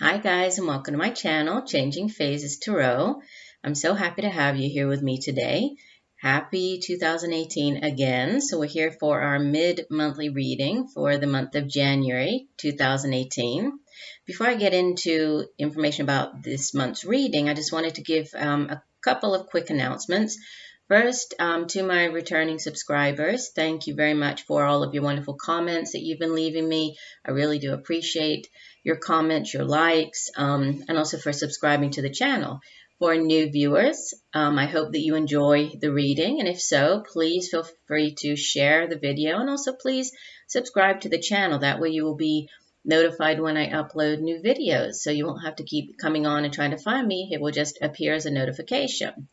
Hi guys, and welcome to my channel, Changing Phases Tarot. I'm so happy to have you here with me today. Happy 2018 again. So we're here for our mid-monthly reading for the month of January 2018. Before I get into information about this month's reading, I just wanted to give a couple of quick announcements. First, to my returning subscribers, thank you very much for all of your wonderful comments that you've been leaving me. I really do appreciate your comments, your likes, and also for subscribing to the channel. For new viewers, I hope that you enjoy the reading, and if so, please feel free to share the video, and also please subscribe to the channel. That way you will be notified when I upload new videos, so you won't have to keep coming on and trying to find me. It will just appear as a notification.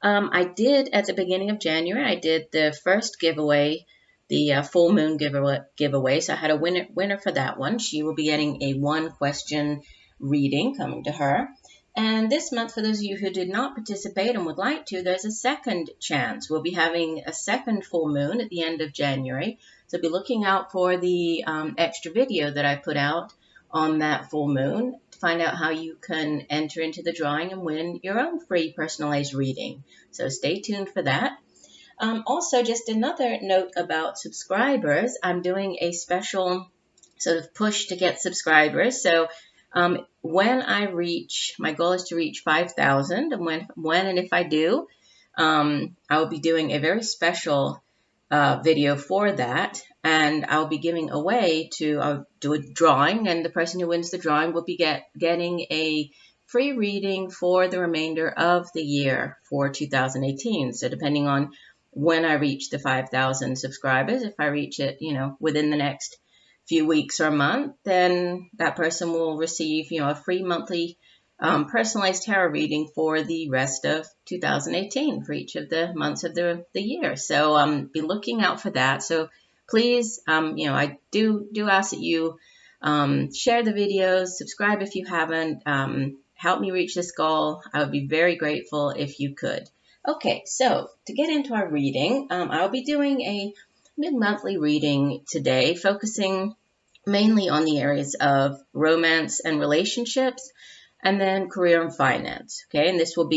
I did, at the beginning of January, I did the first giveaway, the full moon giveaway. So I had a winner for that one. She will be getting a 1-question reading coming to her. And this month, for those of you who did not participate and would like to, there's a second chance. We'll be having a second full moon at the end of January. So be looking out for the extra video that I put out on that full moon to find out how you can enter into the drawing and win your own free personalized reading. So stay tuned for that. Also, just another note about subscribers. I'm doing a special sort of push to get subscribers. So when I reach, my goal is to reach 5,000. And when and if I do, I will be doing a very special video for that. And I'll be giving away to do a drawing. And the person who wins the drawing will be getting a free reading for the remainder of the year for 2018. So depending on when I reach the 5,000 subscribers, if I reach it, within the next few weeks or month, then that person will receive, a free monthly personalized tarot reading for the rest of 2018 for each of the months of the year. So be looking out for that. So please, I do ask that you share the videos, subscribe if you haven't, help me reach this goal. I would be very grateful if you could. Okay, so to get into our reading, I'll be doing a mid-monthly reading today, focusing mainly on the areas of romance and relationships, and then career and finance. Okay, and it will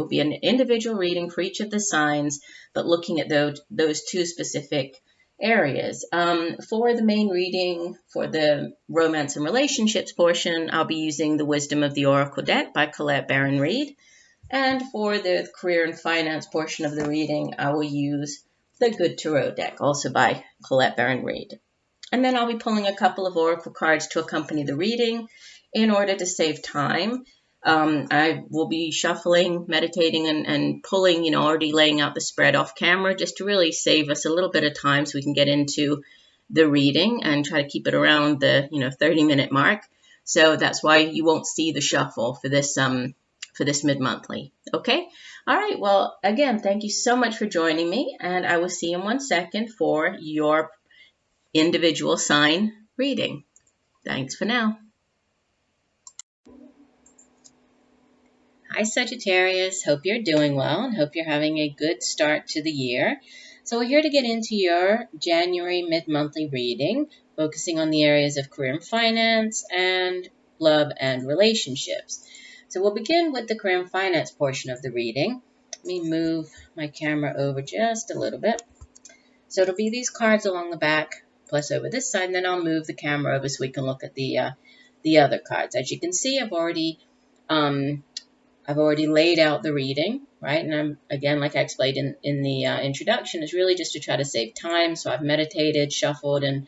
be an individual reading for each of the signs, but looking at those two specific areas. For the main reading, for the romance and relationships portion, I'll be using the Wisdom of the Oracle deck by Colette Baron-Reid. And for the career and finance portion of the reading, I will use the Good Tarot deck, also by Colette Baron-Reid. And then I'll be pulling a couple of oracle cards to accompany the reading in order to save time. I will be shuffling, meditating, and pulling, already laying out the spread off camera just to really save us a little bit of time so we can get into the reading and try to keep it around the, 30-minute mark. So that's why you won't see the shuffle for this mid-monthly. Okay? All right. Well, again, thank you so much for joining me, and I will see you in 1 second for your individual sign reading. Thanks for now. Hi, Sagittarius. Hope you're doing well and hope you're having a good start to the year. So we're here to get into your January mid-monthly reading, focusing on the areas of career and finance and love and relationships. So we'll begin with the career and finance portion of the reading. Let me move my camera over just a little bit. So it'll be these cards along the back, plus over this side, and then I'll move the camera over so we can look at the other cards. As you can see, I've already laid out the reading, right? And I'm, again, like I explained in the introduction, is really just to try to save time. So I've meditated, shuffled, and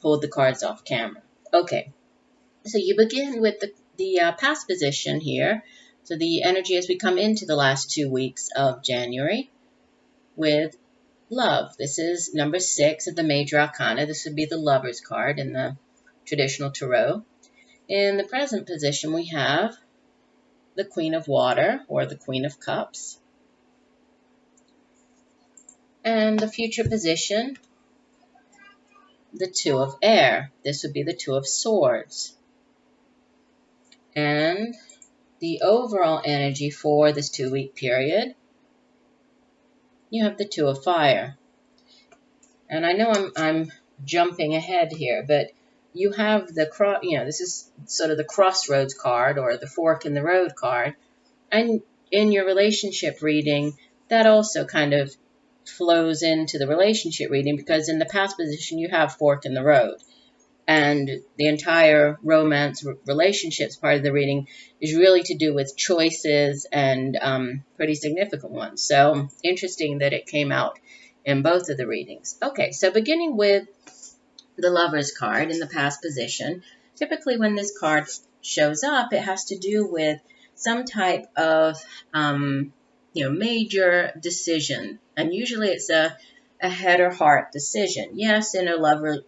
pulled the cards off camera. Okay, so you begin with the past position here. So the energy as we come into the last 2 weeks of January with love. This is number 6 of the Major Arcana. This would be the Lover's card in the traditional tarot. In the present position, we have the Queen of Water or the Queen of Cups. And the future position, the Two of Air. This would be the Two of Swords. And the overall energy for this 2-week period, you have the Two of Fire. And I know I'm jumping ahead here, but you have this is sort of the crossroads card or the fork in the road card. And in your relationship reading, that also kind of flows into the relationship reading, because in the past position, you have fork in the road. And the entire romance relationships part of the reading is really to do with choices, and pretty significant ones. So interesting that it came out in both of the readings. Okay, so beginning with the Lover's card in the past position, typically when this card shows up, it has to do with some type of major decision, and usually it's a head or heart decision. Yes, in a lover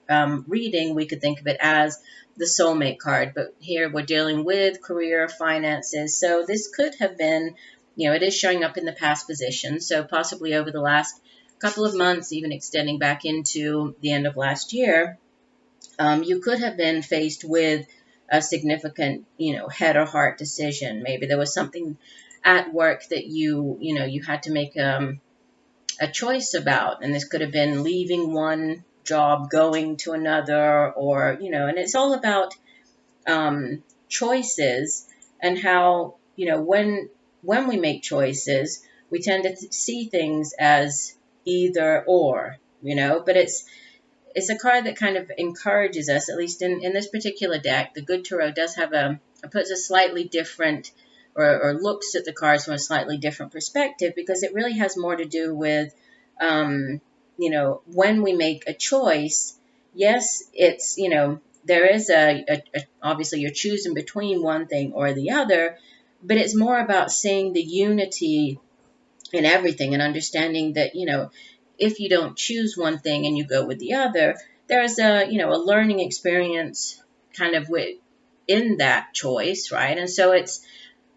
reading, we could think of it as the soulmate card, but here we're dealing with career, finances. So this could have been, it is showing up in the past position, so possibly over the last couple of months, even extending back into the end of last year, you could have been faced with a significant, head or heart decision. Maybe there was something at work that you had to make a choice about, and this could have been leaving one job, going to another, or and it's all about choices, and how when we make choices, we tend to see things as either or, but it's a card that kind of encourages us, at least in this particular deck. The Good Tarot does have puts a slightly different, or looks at the cards from a slightly different perspective, because it really has more to do with, when we make a choice, yes, it's, there is obviously you're choosing between one thing or the other, but it's more about seeing the unity in everything, and understanding that, if you don't choose one thing and you go with the other, there's a learning experience kind of in that choice, right? And so it's,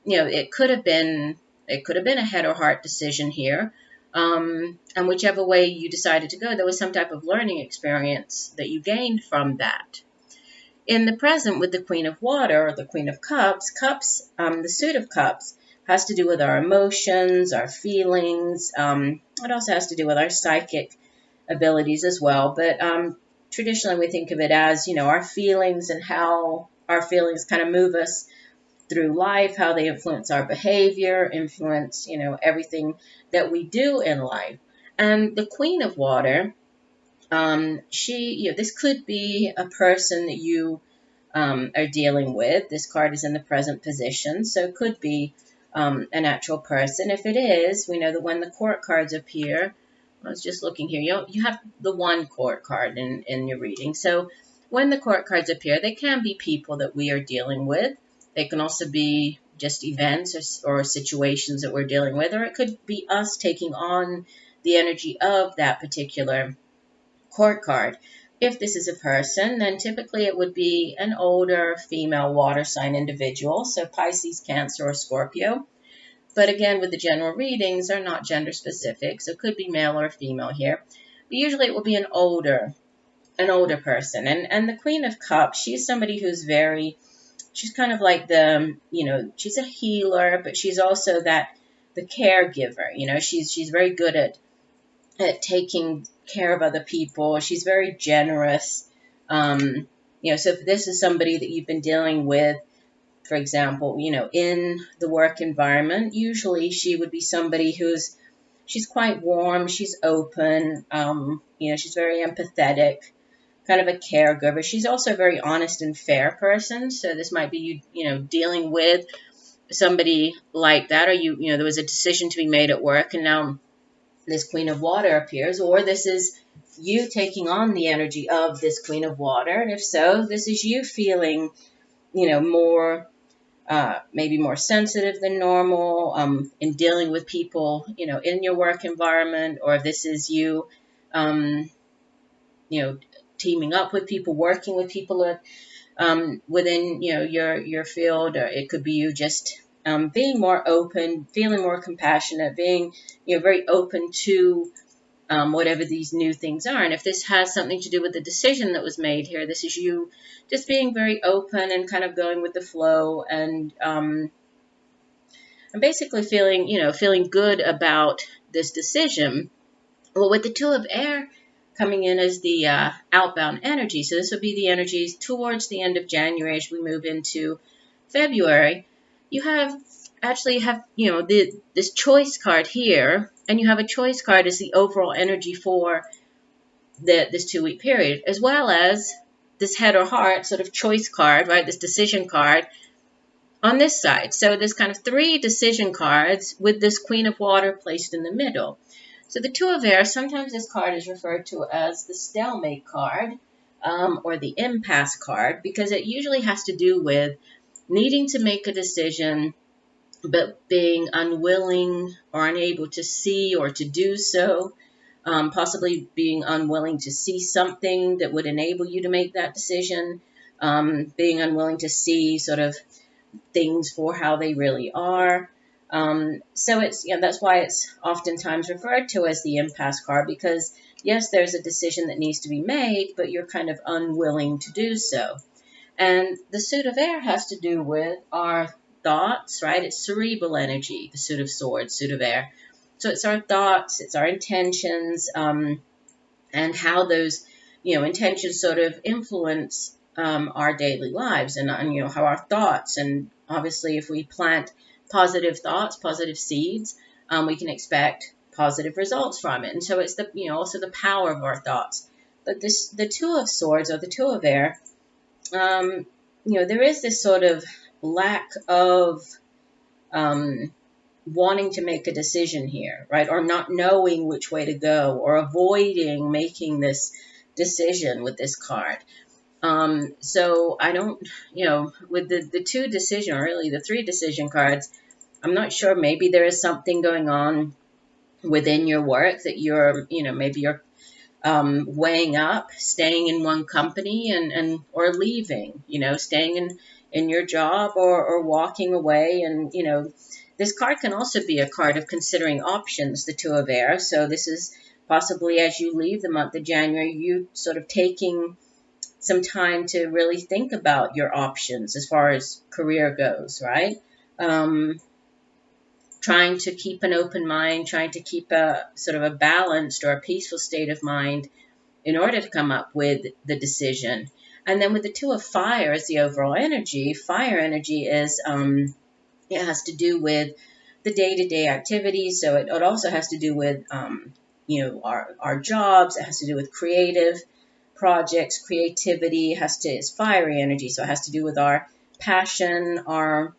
it could have been a head or heart decision here. And whichever way you decided to go, there was some type of learning experience that you gained from that. In the present, with the Queen of Water, or the Queen of Cups, the suit of Cups has to do with our emotions, our feelings. It also has to do with our psychic abilities as well. But traditionally, we think of it as, our feelings, and how our feelings kind of move us through life, how they influence our behavior, influence, everything that we do in life. And the Queen of Water, this could be a person that you are dealing with. This card is in the present position, so it could be an actual person. If it is, we know that when the court cards appear, I was just looking here, you have the one court card in your reading. So when the court cards appear, they can be people that we are dealing with. They can also be just events or situations that we're dealing with, or it could be us taking on the energy of that particular court card. If this is a person, then typically it would be an older female water sign individual, so Pisces, Cancer, or Scorpio. But again, with the general readings, they're not gender specific, so it could be male or female here. But usually it will be an older person. And the Queen of Cups, she's somebody who's she's kind of like she's a healer, but she's also the caregiver. She's very good at taking care of other people. She's very generous. So if this is somebody that you've been dealing with, for example, in the work environment, usually she would be somebody she's quite warm, she's open, she's very empathetic, kind of a caregiver. She's also a very honest and fair person. So this might be you dealing with somebody like that, or there was a decision to be made at work, and now this Queen of Water appears, or this is you taking on the energy of this Queen of Water. And if so, this is you feeling, more, maybe more sensitive than normal, in dealing with people, in your work environment, or this is you, teaming up with people, working with people, within, your field, or it could be you just being more open, feeling more compassionate, being, very open to whatever these new things are. And if this has something to do with the decision that was made here, this is you just being very open and kind of going with the flow, and basically feeling good about this decision. Well, with the Two of Air, coming in as the outbound energy. So this would be the energies towards the end of January as we move into February. You have this choice card here, and you have a choice card as the overall energy for this 2-week period, as well as this head or heart sort of choice card, right? This decision card on this side. So there's kind of 3 decision cards with this Queen of Water placed in the middle. So the Two of Air, sometimes this card is referred to as the stalemate card or the impasse card, because it usually has to do with needing to make a decision but being unwilling or unable to see or to do so, possibly being unwilling to see something that would enable you to make that decision, being unwilling to see sort of things for how they really are. So that's why it's oftentimes referred to as the impasse card, because yes, there's a decision that needs to be made, but you're kind of unwilling to do so. And the suit of air has to do with our thoughts, right? It's cerebral energy, the suit of swords, suit of air. So it's our thoughts, it's our intentions, and how those, intentions sort of influence our daily lives, and how our thoughts, and obviously if we plant positive thoughts, positive seeds, we can expect positive results from it. And so it's also the power of our thoughts. But the Two of Swords, or the Two of Air, there is this sort of lack of wanting to make a decision here, right? Or not knowing which way to go, or avoiding making this decision with this card. So I don't, with the 2 decision, or really the 3 decision cards, I'm not sure. Maybe there is something going on within your work that maybe you're weighing up staying in one company and or leaving, staying in your job, or walking away. And, this card can also be a card of considering options, the Two of Air. So this is possibly, as you leave the month of January, you sort of taking some time to really think about your options as far as career goes, right? Trying to keep an open mind, trying to keep a sort of a balanced or a peaceful state of mind in order to come up with the decision. And then with the Two of Fire as the overall energy, fire energy is, it has to do with the day-to-day activities. So it also has to do with, our jobs. It has to do with creative projects, creativity. It's fiery energy. So it has to do with our passion, our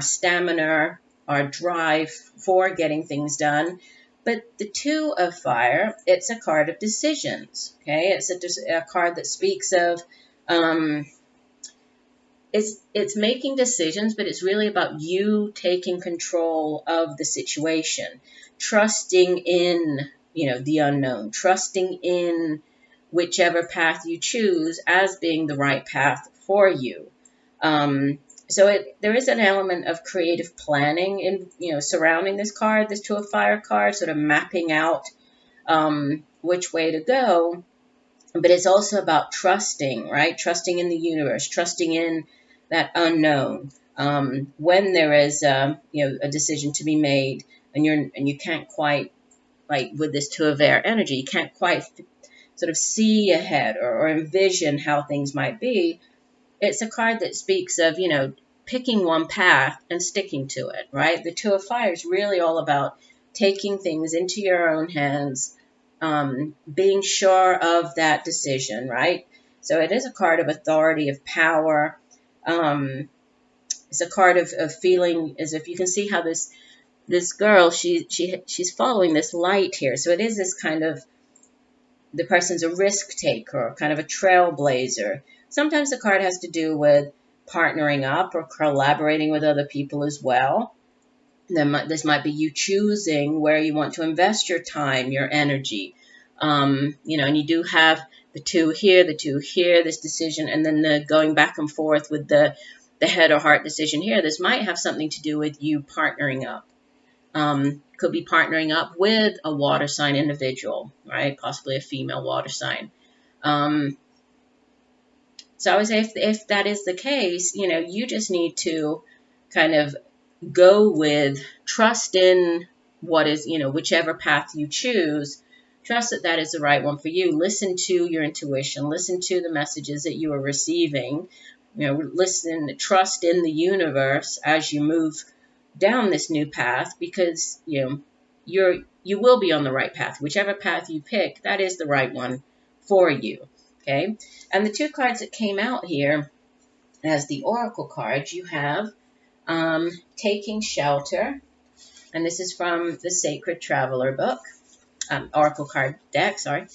stamina, our drive for getting things done. But the Two of Fire, it's a card of decisions, okay? It's a card that speaks of, it's making decisions, but it's really about you taking control of the situation, trusting in, the unknown, trusting in whichever path you choose as being the right path for you. So there is an element of creative planning in, surrounding this card, this Two of Fire card, sort of mapping out which way to go. But it's also about trusting, right? Trusting in the universe, trusting in that unknown. When there is, a decision to be made, and you can't quite, like with this Two of Air energy, you can't quite sort of see ahead or envision how things might be. It's a card that speaks of, picking one path and sticking to it, right? The Two of Fire is really all about taking things into your own hands, being sure of that decision, right? So it is a card of authority, of power. It's a card of feeling as if you can see how this girl, she's following this light here. So it is this kind of, the person's a risk taker, kind of a trailblazer. Sometimes the card has to do with partnering up or collaborating with other people as well. This might be you choosing where you want to invest your time, your energy. And you do have the two here, this decision, and then the going back and forth with the head or heart decision here. This might have something to do with you partnering up. Could be partnering up with a water sign individual, right? Possibly a female water sign. So I would say if that is the case, you just need to kind of go with trust in what is, whichever path you choose, trust that that is the right one for you. Listen to your intuition. Listen to the messages that you are receiving. Listen, trust in the universe as you move down this new path, because you will be on the right path. Whichever path you pick, that is the right one for you. Okay? And the two cards that came out here as the oracle cards, you have Taking Shelter, and this is from the Sacred Traveler book, oracle card deck, sorry.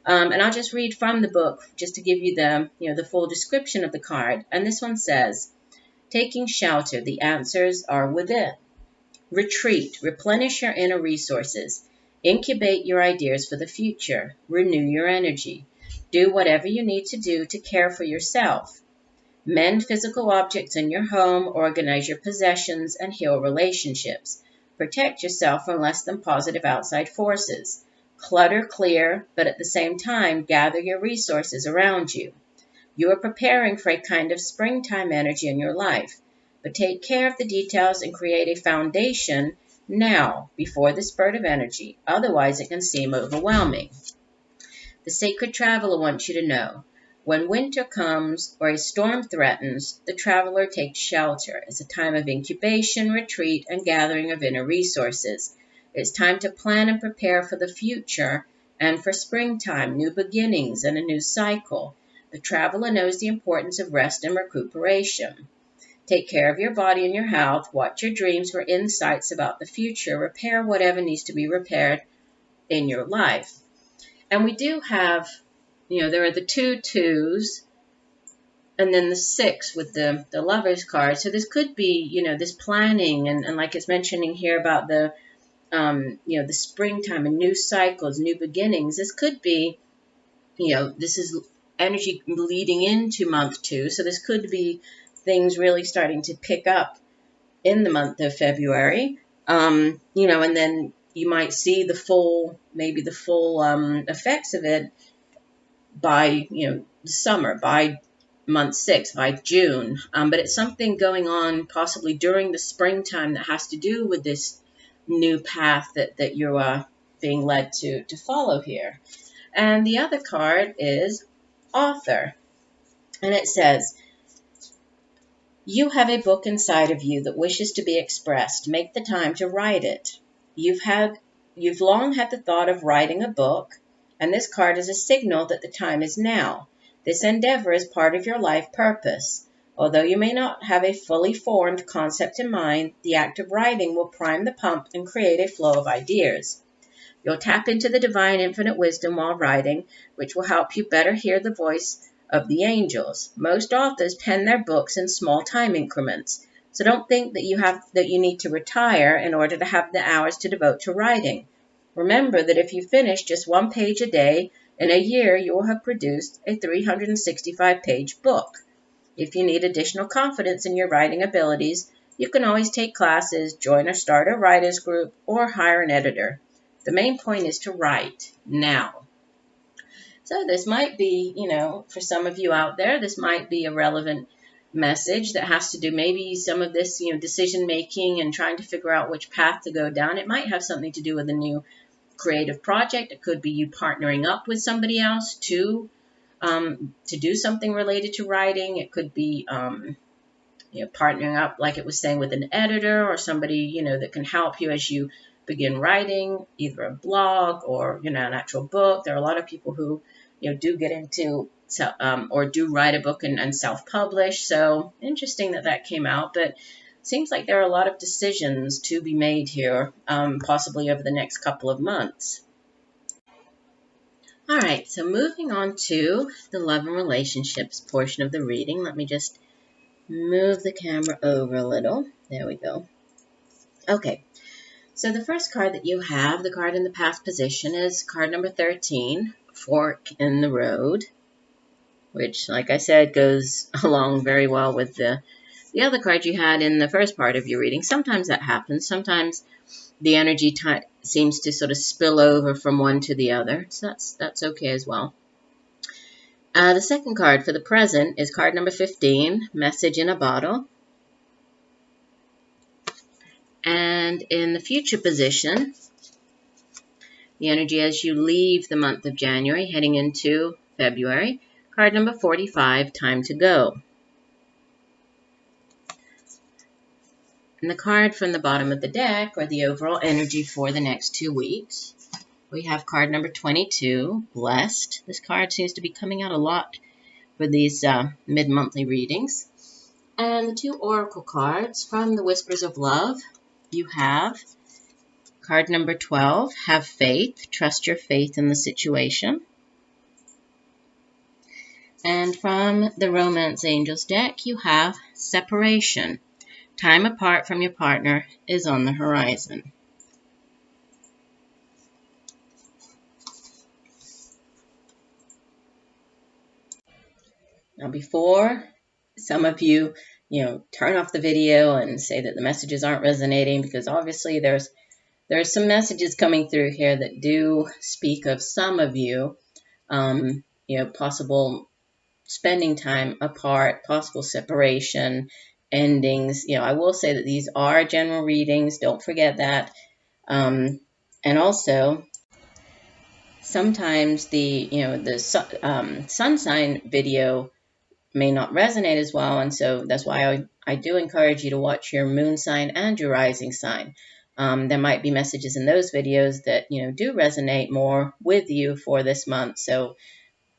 And I'll just read from the book just to give you the full description of the card. And this one says, taking shelter, the answers are within. Retreat, replenish your inner resources. Incubate your ideas for the future. Renew your energy. Do whatever you need to do to care for yourself. Mend physical objects in your home, organize your possessions, and heal relationships. Protect yourself from less than positive outside forces. Clutter clear, but at the same time, gather your resources around you. You are preparing for a kind of springtime energy in your life, but take care of the details and create a foundation now before the spurt of energy. Otherwise, it can seem overwhelming. The Sacred Traveler wants you to know, when winter comes or a storm threatens, the traveler takes shelter. It's a time of incubation, retreat, and gathering of inner resources. It's time to plan and prepare for the future and for springtime, new beginnings, and a new cycle. The traveler knows the importance of rest and recuperation. Take care of your body and your health. Watch your dreams for insights about the future. Repair whatever needs to be repaired in your life. And we do have, there are the 2 2s and then the 6 with the Lover's card. So this could be, this planning and like it's mentioning here about the springtime and new cycles, new beginnings. This could be, this is energy leading into month 2. So this could be things really starting to pick up in the month of February. And then you might see the full effects of it by, the summer, by month 6, by June. But it's something going on possibly during the springtime that has to do with this new path that you're being led to follow here. And the other card is Author. And it says, you have a book inside of you that wishes to be expressed. Make the time to write it. You've long had the thought of writing a book, and this card is a signal that the time is now. This endeavor is part of your life purpose. Although you may not have a fully formed concept in mind, the act of writing will prime the pump and create a flow of ideas. You'll tap into the divine infinite wisdom while writing, which will help you better hear the voice of the angels. Most authors pen their books in small time increments, so don't think that you need to retire in order to have the hours to devote to writing. Remember that if you finish just 1 page a day, in a year you will have produced a 365-page book. If you need additional confidence in your writing abilities, you can always take classes, join or start a writers group, or hire an editor. The main point is to write now. So this might be, for some of you out there, this might be a relevant message that has to do maybe some of this, decision making and trying to figure out which path to go down. It might have something to do with a new creative project. It could be you partnering up with somebody else to do something related to writing. It could be, partnering up, like it was saying, with an editor or somebody, that can help you as you begin writing, either a blog or, an actual book. There are a lot of people who, do get into or do write a book and self-publish. So interesting that came out, but seems like there are a lot of decisions to be made here, possibly over the next couple of months. All right, so moving on to the love and relationships portion of the reading. Let me just move the camera over a little. There we go. Okay, so the first card that you have, the card in the past position, is card number 13, Fork in the Road, which, like I said, goes along very well with the other card you had in the first part of your reading. Sometimes that happens. Sometimes the energy seems to sort of spill over from one to the other, so that's okay as well. The second card for the present is card number 15, Message in a Bottle. And in the future position, the energy as you leave the month of January, heading into February. Card number 45, time to go. And the card from the bottom of the deck, or the overall energy for the next 2 weeks, we have card number 22, blessed. This card seems to be coming out a lot for these mid-monthly readings. And the 2 oracle cards from the Whispers of Love, you have card number 12, have faith, trust your faith in the situation. And from the Romance Angels deck, you have separation. Time apart from your partner is on the horizon. Now, before some of you, turn off the video and say that the messages aren't resonating, because obviously there's some messages coming through here that do speak of some of you, possible spending time apart, possible separation, endings. I will say that these are general readings. Don't forget that. And also, sometimes the sun sign video may not resonate as well, and so that's why I do encourage you to watch your moon sign and your rising sign. There might be messages in those videos that do resonate more with you for this month. So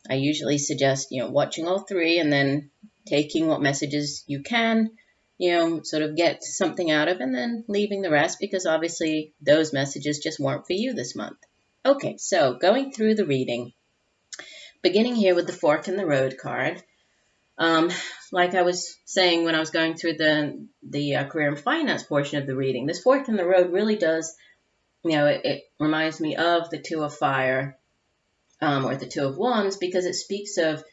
I usually suggest watching all 3 and then taking what messages you can, sort of get something out of, and then leaving the rest, because obviously those messages just weren't for you this month. Okay, so going through the reading, beginning here with the Fork in the Road card. Like I was saying when I was going through the career and finance portion of the reading, this Fork in the Road really does, it reminds me of the Two of Fire, or the Two of Wands, because it speaks of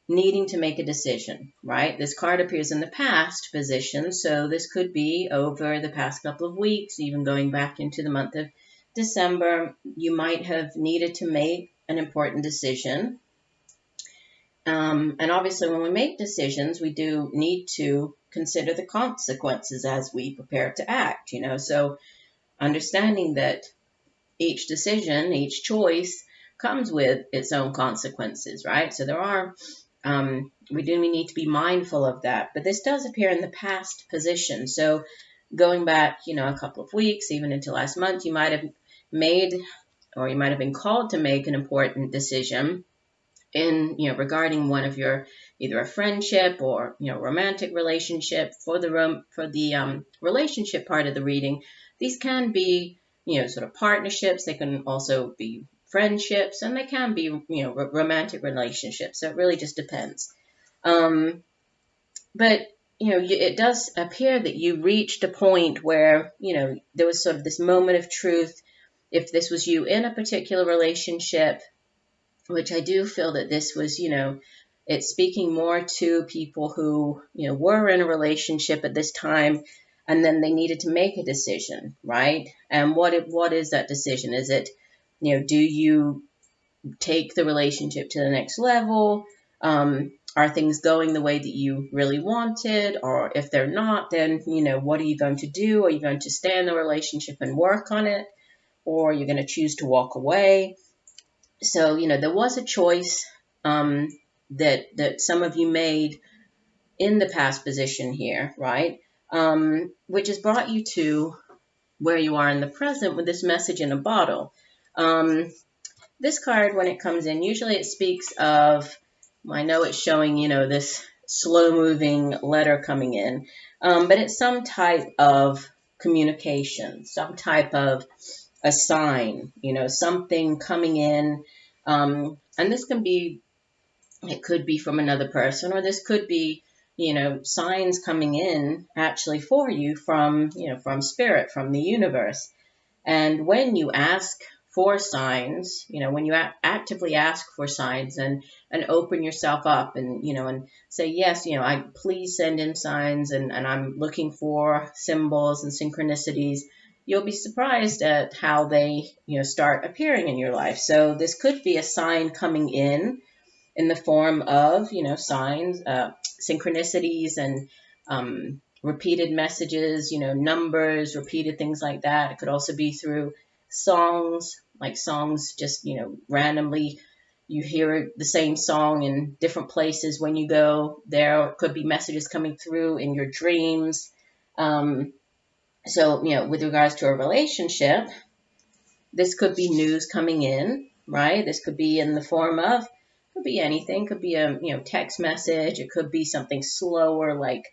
needing to make a decision, right? This card appears in the past position, so this could be over the past couple of weeks, even going back into the month of December. You might have needed to make an important decision. And obviously when we make decisions, we do need to consider the consequences as we prepare to act, so understanding that each decision, each choice comes with its own consequences, right? So there are, we need to be mindful of that. But this does appear in the past position. So going back, a couple of weeks, even into last month, you might have made, or you might have been called to make an important decision in, regarding one of your, either a friendship or, romantic relationship. For the relationship part of the reading, these can be, sort of partnerships. They can also be friendships, and they can be, romantic relationships. So it really just depends. But, it does appear that you reached a point where, there was sort of this moment of truth. If this was you in a particular relationship, which I do feel that this was, it's speaking more to people who, were in a relationship at this time, and then they needed to make a decision, right? And what is that decision? Is it, do you take the relationship to the next level? Are things going the way that you really wanted? Or if they're not, then, what are you going to do? Are you going to stay in the relationship and work on it? Or are you going to choose to walk away? So, there was a choice that some of you made in the past position here, right? Which has brought you to where you are in the present with this message in a bottle. This card, when it comes in, usually it speaks of, I know it's showing, this slow-moving letter coming in, but it's some type of communication, some type of a sign, something coming in. And this can be, it could be from another person, or this could be, signs coming in actually for you from, from spirit, from the universe. And when you ask for signs, when you actively ask for signs and open yourself up and, and say, yes, I please send in signs, and I'm looking for symbols and synchronicities, you'll be surprised at how they, start appearing in your life. So this could be a sign coming in the form of, signs, synchronicities, and repeated messages, numbers, repeated things like that. It could also be through songs, like songs just, randomly you hear the same song in different places when you go there. It could be messages coming through in your dreams. So, with regards to a relationship, this could be news coming in, right? This could be in the form of, could be anything. Could be a, text message. It could be something slower, like,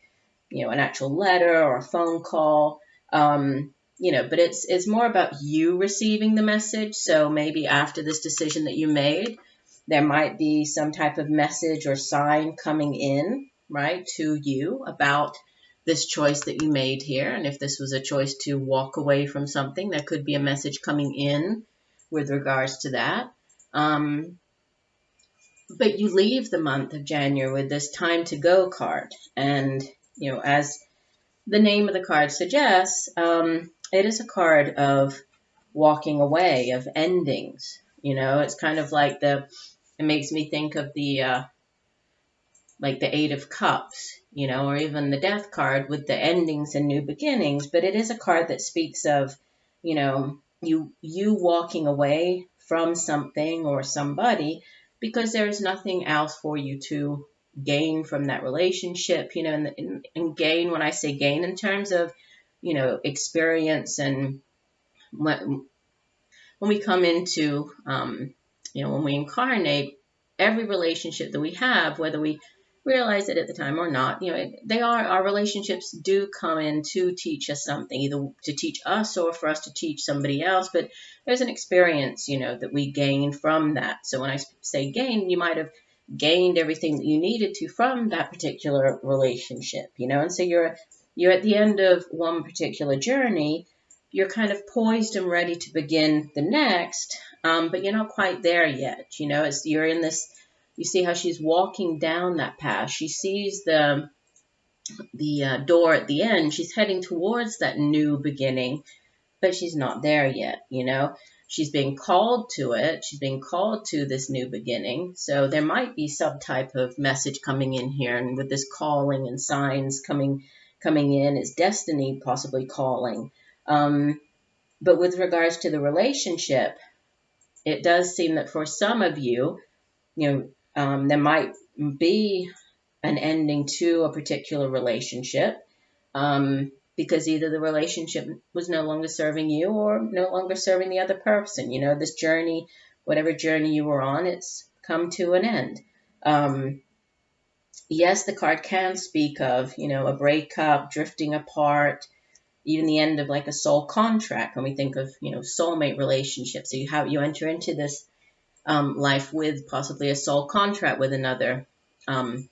an actual letter or a phone call. But it's more about you receiving the message. So maybe after this decision that you made, there might be some type of message or sign coming in, right, to you about this choice that you made here. And if this was a choice to walk away from something, there could be a message coming in with regards to that. But you leave the month of January with this time to go card. And, as the name of the card suggests, it is a card of walking away, of endings. It's kind of like it makes me think of the like the Eight of Cups, or even the Death card with the endings and new beginnings. But it is a card that speaks of, you walking away from something or somebody because there's nothing else for you to gain from that relationship, and gain, when I say gain in terms of, experience. And when we come into, when we incarnate, every relationship that we have, whether we realize it at the time or not, our relationships do come in to teach us something, either to teach us or for us to teach somebody else. But there's an experience, that we gain from that. So when I say gain, you might have gained everything that you needed to from that particular relationship, and so you're at the end of one particular journey. You're kind of poised and ready to begin the next, but you're not quite there yet. You're in this. You see how she's walking down that path. She sees the door at the end. She's heading towards that new beginning, but she's not there yet. She's being called to it. She's being called to this new beginning. So there might be some type of message coming in here, and with this calling and signs coming in, is destiny possibly calling. But with regards to the relationship, it does seem that for some of you, there might be an ending to a particular relationship, because either the relationship was no longer serving you or no longer serving the other person. This journey, whatever journey you were on, it's come to an end. Yes, the card can speak of, a breakup, drifting apart, even the end of like a soul contract. When we think of, soulmate relationships, so you enter into this life with possibly a soul contract with another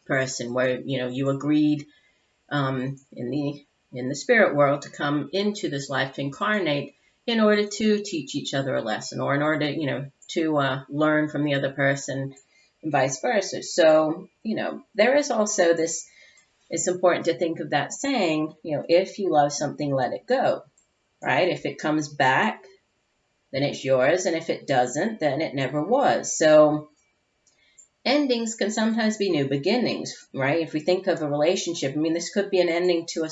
person, where you agreed in the spirit world to come into this life to incarnate in order to teach each other a lesson, or in order to learn from the other person, and vice versa. So there is also this. It's important to think of that saying, if you love something, let it go, right? If it comes back, then it's yours. And if it doesn't, then it never was. So endings can sometimes be new beginnings, right? If we think of a relationship, this could be an ending to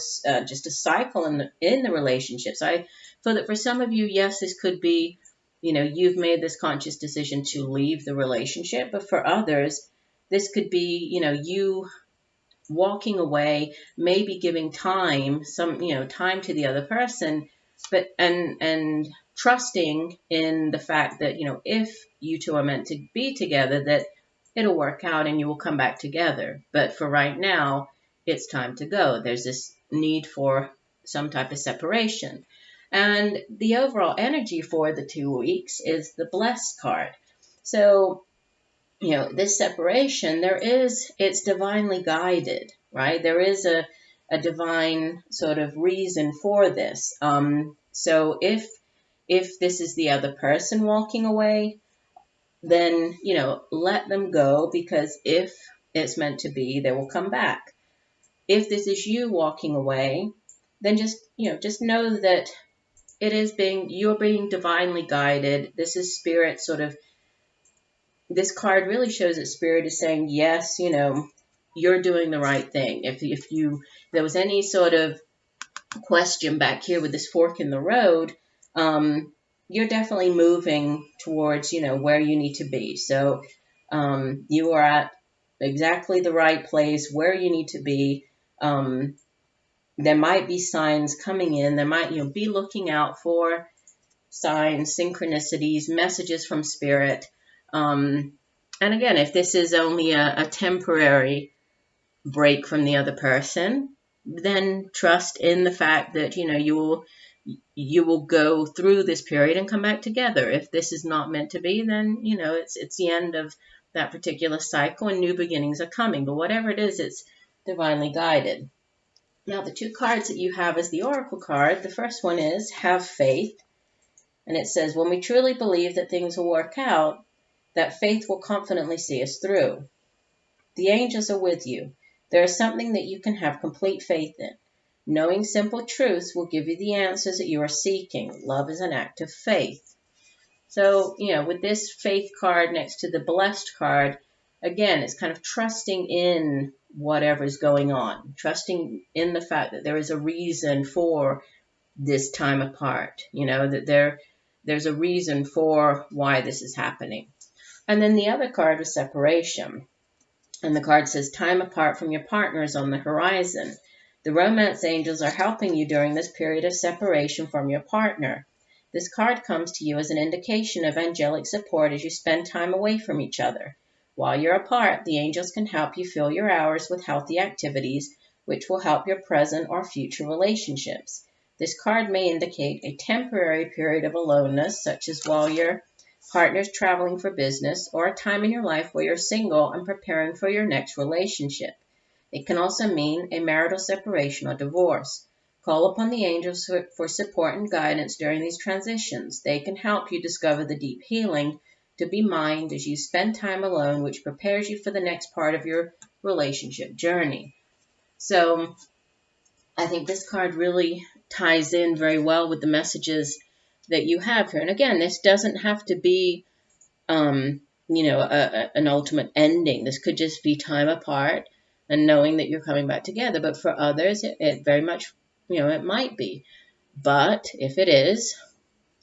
just a cycle in the relationship. So I feel that for some of you, yes, this could be, you've made this conscious decision to leave the relationship. But for others, this could be, you walking away, maybe giving time to the other person, but and trusting in the fact that, if you two are meant to be together, that it'll work out and you will come back together. But for right now, it's time to go. There's this need for some type of separation. And the overall energy for the 2 weeks is the Blessed card. So this separation, it's divinely guided, right? There is a divine sort of reason for this. So if this is the other person walking away, then, let them go, because if it's meant to be, they will come back. If this is you walking away, then just know that you're being divinely guided. This is spirit sort of. This card really shows that spirit is saying, yes, you're doing the right thing. If there was any sort of question back here with this fork in the road, you're definitely moving towards, where you need to be. So you are at exactly the right place where you need to be. There might be signs coming in. There might, be looking out for signs, synchronicities, messages from spirit. And again, if this is only a temporary break from the other person, then trust in the fact that, you will go through this period and come back together. If this is not meant to be, then, it's the end of that particular cycle and new beginnings are coming. But whatever it is, it's divinely guided. Now, the two cards that you have as the oracle card, the first one is Have Faith. And it says, when we truly believe that things will work out, that faith will confidently see us through. The angels are with you. There is something that you can have complete faith in. Knowing simple truths will give you the answers that you are seeking. Love is an act of faith. So, with this faith card next to the blessed card, again, it's kind of trusting in whatever's going on, trusting in the fact that there is a reason for this time apart, that there's a reason for why this is happening. And then the other card was separation. And the card says, time apart from your partner is on the horizon. The romance angels are helping you during this period of separation from your partner. This card comes to you as an indication of angelic support as you spend time away from each other. While you're apart, the angels can help you fill your hours with healthy activities, which will help your present or future relationships. This card may indicate a temporary period of aloneness, such as while your partner's traveling for business, or a time in your life where you're single and preparing for your next relationship. It can also mean a marital separation or divorce. Call upon the angels for support and guidance during these transitions. They can help you discover the deep healing to be mined as you spend time alone, which prepares you for the next part of your relationship journey. So I think this card really ties in very well with the messages that you have here. And again, this doesn't have to be, an ultimate ending. This could just be time apart and knowing that you're coming back together. But for others, it very much, it might be. But if it is,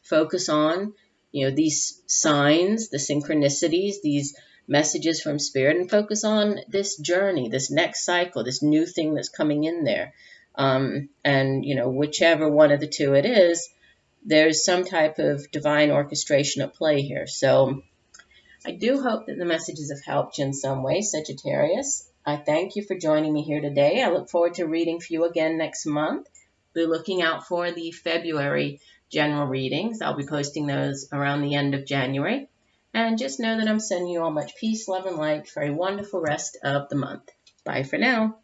focus on, these signs, the synchronicities, these messages from spirit, and focus on this journey, this next cycle, this new thing that's coming in there. And, whichever one of the two it is, there's some type of divine orchestration at play here. So I do hope that the messages have helped you in some way, Sagittarius. I thank you for joining me here today. I look forward to reading for you again next month. Be looking out for the February general readings. I'll be posting those around the end of January. And just know that I'm sending you all much peace, love, and light for a wonderful rest of the month. Bye for now.